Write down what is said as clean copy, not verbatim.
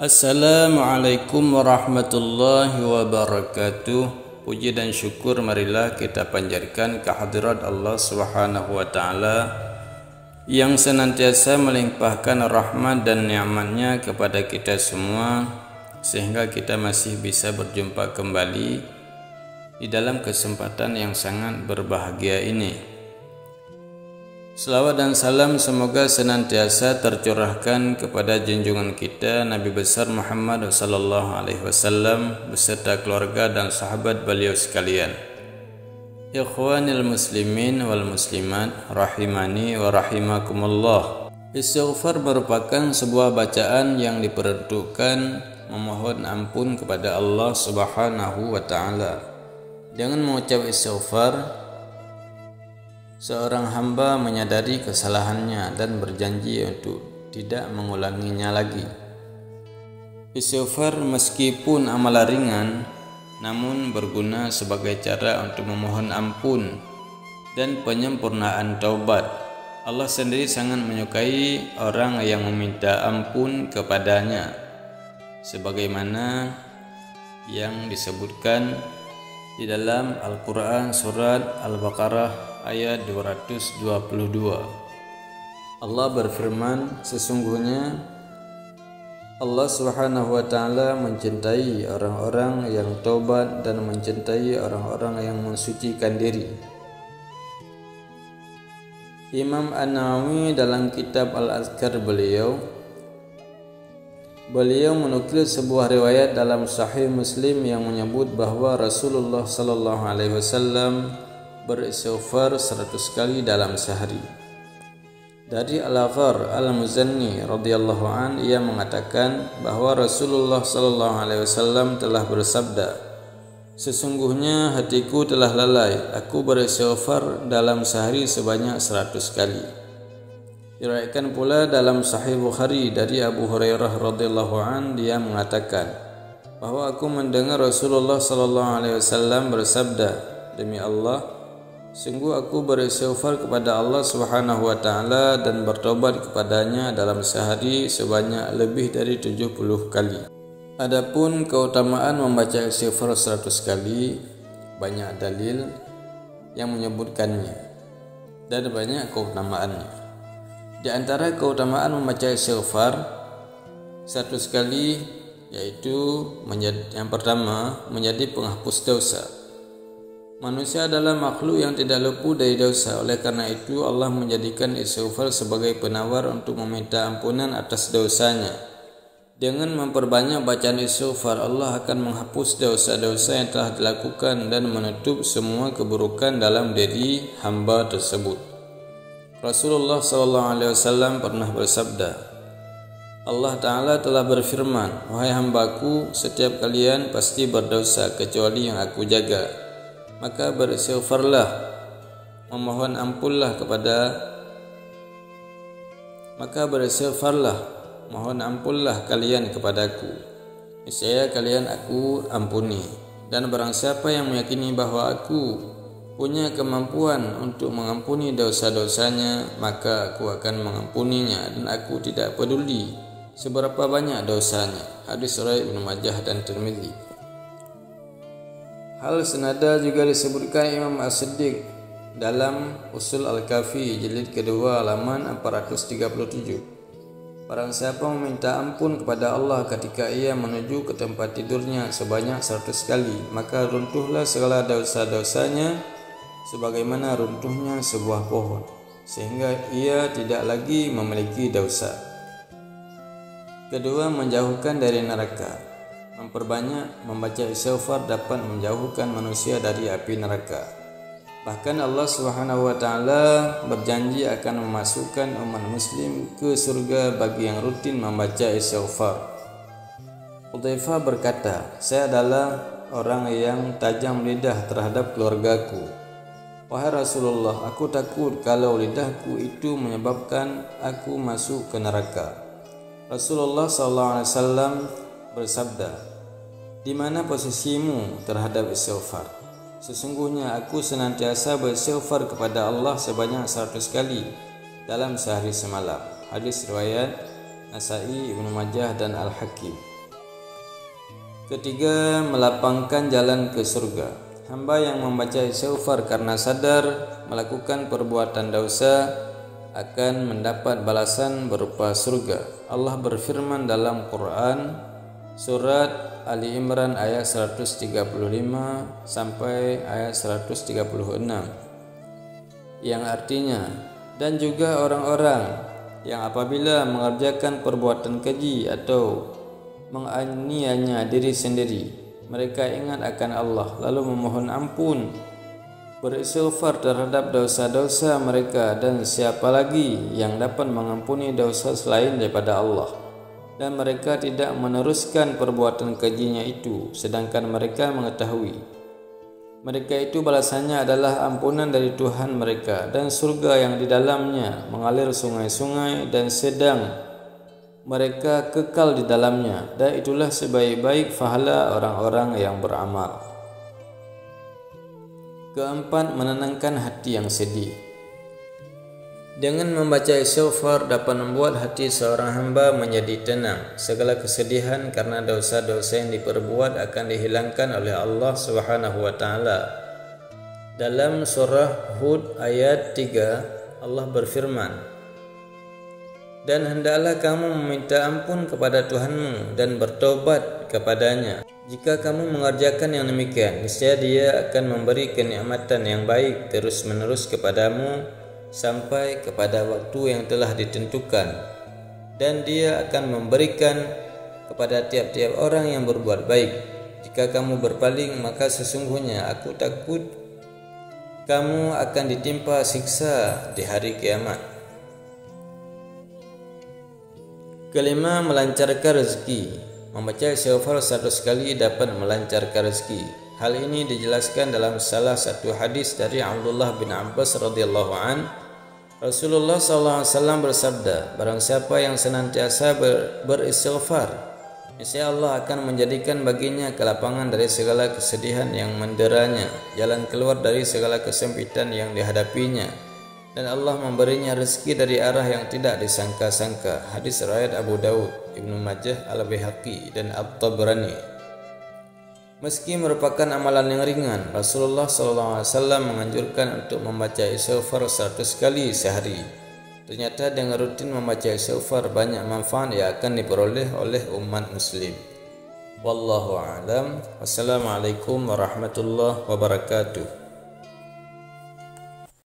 Assalamualaikum warahmatullahi wabarakatuh. Puji dan syukur marilah kita panjatkan kehadirat Allah Subhanahu wa taala yang senantiasa melimpahkan rahmat dan nikmat-Nya kepada kita semua sehingga kita masih bisa berjumpa kembali di dalam kesempatan yang sangat berbahagia ini. Selawat dan salam semoga senantiasa tercurahkan kepada junjungan kita Nabi besar Muhammad sallallahu alaihi wasallam beserta keluarga dan sahabat beliau sekalian. Ikhwanil muslimin wal muslimat rahimani wa rahimakumullah. Istighfar merupakan sebuah bacaan yang diperuntukkan memohon ampun kepada Allah Subhanahu wa taala. Dengan mengucap istighfar, seorang hamba menyadari kesalahannya dan berjanji untuk tidak mengulanginya lagi. Istighfar meskipun amal ringan, namun berguna sebagai cara untuk memohon ampun dan penyempurnaan taubat. Allah sendiri sangat menyukai orang yang meminta ampun kepadanya, sebagaimana yang disebutkan di dalam Al-Quran surat Al-Baqarah ayat 222. Allah berfirman, sesungguhnya Allah Subhanahu wa taala mencintai orang-orang yang taubat dan mencintai orang-orang yang mensucikan diri. Imam An-Nawawi dalam kitab Al-Azkar beliau menukil sebuah riwayat dalam Sahih Muslim yang menyebut bahwa Rasulullah sallallahu alaihi wasallam beristighfar 100 kali dalam sehari. Dari Al-Aghar Al-Muzanni radhiyallahu an, ia mengatakan bahwa Rasulullah sallallahu alaihi wasallam telah bersabda, sesungguhnya hatiku telah lalai, aku beristighfar dalam sehari sebanyak 100 kali. Diriwayatkan pula dalam Sahih Bukhari dari Abu Hurairah radhiyallahu an, dia mengatakan bahwa aku mendengar Rasulullah sallallahu alaihi wasallam bersabda, demi Allah, sungguh aku beristighfar kepada Allah Subhanahu wa taala dan bertobat kepadanya dalam sehari sebanyak lebih dari 70 kali. Adapun keutamaan membaca istighfar 100 kali, banyak dalil yang menyebutkannya dan banyak keutamaannya. Di antara keutamaan membaca istighfar 100 kali yaitu yang pertama, menjadi penghapus dosa. Manusia adalah makhluk yang tidak luput dari dosa. Oleh karena itu Allah menjadikan istighfar sebagai penawar untuk meminta ampunan atas dosanya. Dengan memperbanyak bacaan istighfar, Allah akan menghapus dosa-dosa yang telah dilakukan dan menutup semua keburukan dalam diri hamba tersebut. Rasulullah SAW pernah bersabda, Allah Ta'ala telah berfirman, wahai hambaku, setiap kalian pasti berdosa kecuali yang aku jaga. Maka beristighfarlah, mohon ampunlah kalian kepadaku, niscaya kalian aku ampuni. Dan barang siapa yang meyakini bahwa aku punya kemampuan untuk mengampuni dosa-dosanya, maka aku akan mengampuninya dan aku tidak peduli seberapa banyak dosanya. Hadis riwayat Ibnu Majah dan Tirmidzi. Hal senada juga disebutkan Imam As-Siddiq dalam Usul Al-Kafi jilid kedua halaman 437. Barang siapa meminta ampun kepada Allah ketika ia menuju ke tempat tidurnya sebanyak 100 kali, maka runtuhlah segala dosa-dosanya sebagaimana runtuhnya sebuah pohon, sehingga ia tidak lagi memiliki dosa. Kedua, menjauhkan dari neraka. Memperbanyak membaca istighfar dapat menjauhkan manusia dari api neraka. Bahkan Allah Subhanahu wa taala berjanji akan memasukkan umat muslim ke surga bagi yang rutin membaca istighfar. Hudzaifah berkata, saya adalah orang yang tajam lidah terhadap keluargaku. Wahai Rasulullah, aku takut kalau lidahku itu menyebabkan aku masuk ke neraka. Rasulullah SAW bersabda, di mana posisimu terhadap istighfar? Sesungguhnya aku senantiasa beristighfar kepada Allah sebanyak 100 kali dalam sehari semalam. Hadis riwayat Nasa'i, Ibnu Majah dan Al-Hakim. Ketiga, melapangkan jalan ke surga. Hamba yang membaca istighfar karena sadar melakukan perbuatan dosa akan mendapat balasan berupa surga. Allah berfirman dalam Quran surat Ali Imran ayat 135 sampai ayat 136 yang artinya, dan juga orang-orang yang apabila mengerjakan perbuatan keji atau menganiaya diri sendiri, mereka ingat akan Allah lalu memohon ampun, beristighfar terhadap dosa-dosa mereka, dan siapa lagi yang dapat mengampuni dosa selain daripada Allah, dan mereka tidak meneruskan perbuatan kejinya itu sedangkan mereka mengetahui mereka itu balasannya adalah ampunan dari Tuhan mereka dan surga yang di dalamnya mengalir sungai-sungai dan sedang mereka kekal di dalamnya, dan itulah sebaik-baik pahala orang-orang yang beramal. Keempat, menenangkan hati yang sedih. Dengan membaca istighfar dapat membuat hati seorang hamba menjadi tenang. Segala kesedihan karena dosa-dosa yang diperbuat akan dihilangkan oleh Allah Subhanahu wa taala. Dalam surah Hud ayat 3, Allah berfirman, "Dan hendaklah kamu meminta ampun kepada Tuhanmu dan bertobat kepadanya. Jika kamu mengerjakan yang demikian, niscaya Dia akan memberi kenikmatan yang baik terus-menerus kepadamu sampai kepada waktu yang telah ditentukan, dan Dia akan memberikan kepada tiap-tiap orang yang berbuat baik. Jika kamu berpaling, maka sesungguhnya aku takut kamu akan ditimpa siksa di hari kiamat." Kelima, melancarkan rezeki. Membaca istighfar 100 kali dapat melancarkan rezeki. Hal ini dijelaskan dalam salah satu hadis dari Abdullah bin Abbas radhiyallahu an. Rasulullah SAW bersabda, "Barang siapa yang senantiasa beristighfar, niscaya Allah akan menjadikan baginya kelapangan dari segala kesedihan yang menderanya, jalan keluar dari segala kesempitan yang dihadapinya, dan Allah memberinya rezeki dari arah yang tidak disangka-sangka." Hadis riwayat Abu Daud, Ibnu Majah, Al-Baihaqi, dan At-Tabrani. Meski merupakan amalan yang ringan, Rasulullah SAW menganjurkan untuk membaca istighfar 100 kali sehari. Ternyata dengan rutin membaca istighfar banyak manfaat yang akan diperoleh oleh umat muslim. Wallahu a'lam. Wassalamualaikum warahmatullahi wabarakatuh.